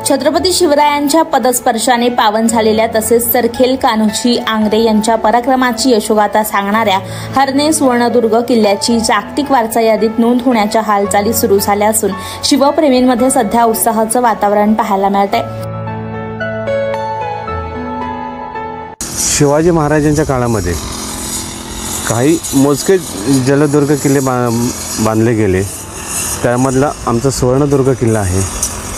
छत्रपती शिवरायांच्या पदस्पर्शाने पावन झालेल्या तसेच सरखेल कान्होजी आंग्रे यांच्या पराक्रमाची यशोगाथा सांगणाऱ्या हरणे सुवर्णदुर्ग किल्ल्याची जागतिक वारसा यादीत नोंद होण्याच्या हालचाली सुरू झाल्या असून शिवप्रेमींमध्ये सध्या उत्साहाचं वातावरण पाहायला मिळतंय। शिवाजी महाराजांच्या काळामध्ये काही मोजके जलदुर्ग किल्ले बांधले गेले, त्यामधला आमचा सुवर्णदुर्ग किल्ला आहे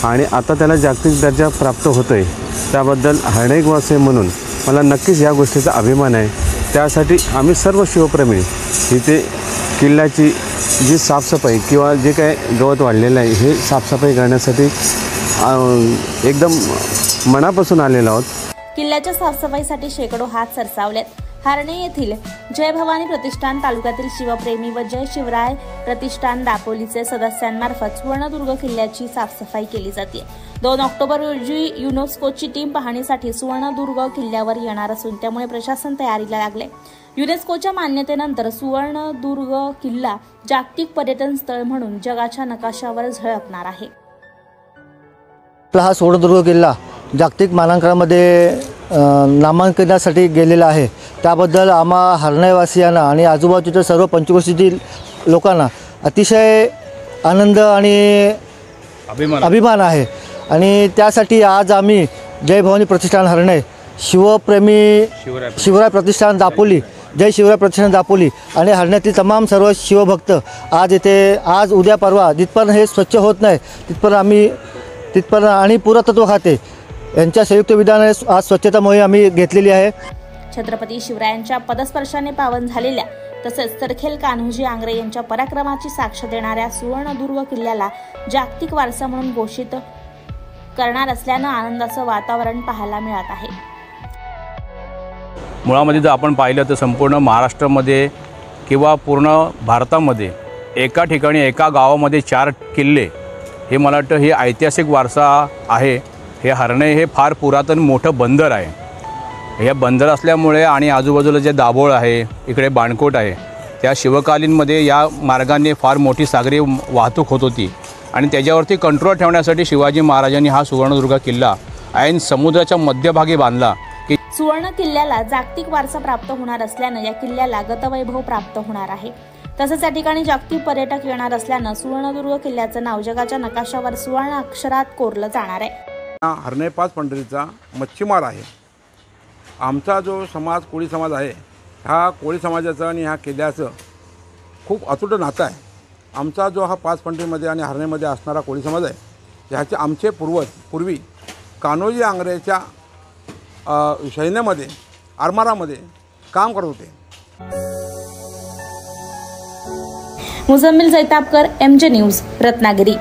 आणि आता त्याला जागतिक दर्जा प्राप्त होतोय। त्याबद्दल हरणेवासी म्हणून मला नक्कीच या गोष्टीचा अभिमान आहे। त्यासाठी आम्ही सर्व शिवप्रेमी इथे किल्ल्याची जी साफसफाई किंवा जे काय गवत वाढलेलं आहे हे साफसफाई करण्यासाठी एकदम मनापासून आलेलो आहोत। किल्ल्याच्या साफसफाईसाठी शेकडो हात सरसावलेत। हरणे येथील जय भवानी प्रतिष्ठान तालुक्यातील शिवप्रेमी व जय शिवराय प्रतिष्ठान दापोलीचे सदस्यांमार्फत सुवर्णदुर्ग किल्ल्याची साफसफाई केली जाते। 2 ऑक्टोबर रोजी युनेस्कोची टीम पाहणीसाठी सुवर्णदुर्ग किल्ल्यावर येणार असून त्यामुळे प्रशासन तयारीला लागले। युनेस्कोच्या मान्यतेनंतर सुवर्णदुर्ग किल्ला जागतिक पर्यटन स्थळ म्हणून जगाच्या नकाशावर झळकणार आहे। हा सुवर्णदुर्ग किल्ला जागतिक मानांकनामध्ये नामांकनासाठी गेलेला आहे। त्याबद्दल आम्हा हरणेवासियांना आणि आजूबाजूच्या सर्व पंचक्रोशीतील लोकांना अतिशय आनंद आणि अभिमान आहे आणि त्यासाठी आज आम्ही जय भवानी प्रतिष्ठान हरणे, शिवप्रेमी शिवराय प्रतिष्ठान दापोली, जय शिवराय प्रतिष्ठान दापोली आणि हरण्यातील तमाम सर्व शिवभक्त आज येथे आज उद्या परवा जिथपर्यंत हे स्वच्छ होत नाही तिथपर्यंत आणि पुरातत्व खाते यांच्या संयुक्त विधानाने आज स्वच्छता मोहीम आम्ही घेतलेली आहे। छत्रपती शिवरायांच्या पदस्पर्शाने पावन झालेल्या तसेच सरखेल कान्होजी आंग्रे यांच्या पराक्रमाची साक्ष देणाऱ्या सुवर्णदुर्ग किल्ल्याला जागतिक वारसा म्हणून घोषित करणार असल्यानं आनंदाचं वातावरण पाहायला मिळत आहे। मुळामध्ये जर आपण पाहिलं तर संपूर्ण महाराष्ट्रामध्ये किंवा पूर्ण भारतामध्ये एका ठिकाणी एका गावामध्ये 4 किल्ले हे मला वाटतं हे ऐतिहासिक वारसा आहे। हे हरणे हे फार पुरातन मोठं बंदर आहे। हे बंदर असल्यामुळे आणि आजूबाजूला जे दाभोळ आहे, इकडे बाणकोट आहे, त्या शिवकालीनमध्ये या मार्गाने फार मोठी सागरी वाहतूक होत होती आणि त्याच्यावरती कंट्रोल ठेवण्यासाठी शिवाजी महाराजांनी हा सुवर्णदुर्ग किल्ला ऐन समुद्राच्या मध्यभागी बांधला। की सुवर्ण किल्ल्याला जागतिक वारसा प्राप्त होणार असल्यानं या किल्ल्याला गतवैभव प्राप्त होणार आहे। तसेच या ठिकाणी जागतिक पर्यटक येणार असल्यानं सुवर्णदुर्ग किल्ल्याचं नाव जगाच्या नकाशावर सुवर्ण अक्षरात कोरलं जाणार आहे। हरणे पाचपंढरीचा मच्छीमार आहे। आमचा जो समाज कोळी समाज आहे, हा कोळी समाजाचं आणि ह्या किल्ल्याचं खूप अतूट नातं आहे। आमचा जो हा पाचपंढरीमध्ये आणि हरणेमध्ये असणारा कोळी समाज आहे, ह्याचे आमचे पूर्वी कान्होजी आंग्रेच्या सैन्यामध्ये आरमारामध्ये काम करत होते। मुझम्मिल जैतापकर, MJ न्यूज, रत्नागिरी।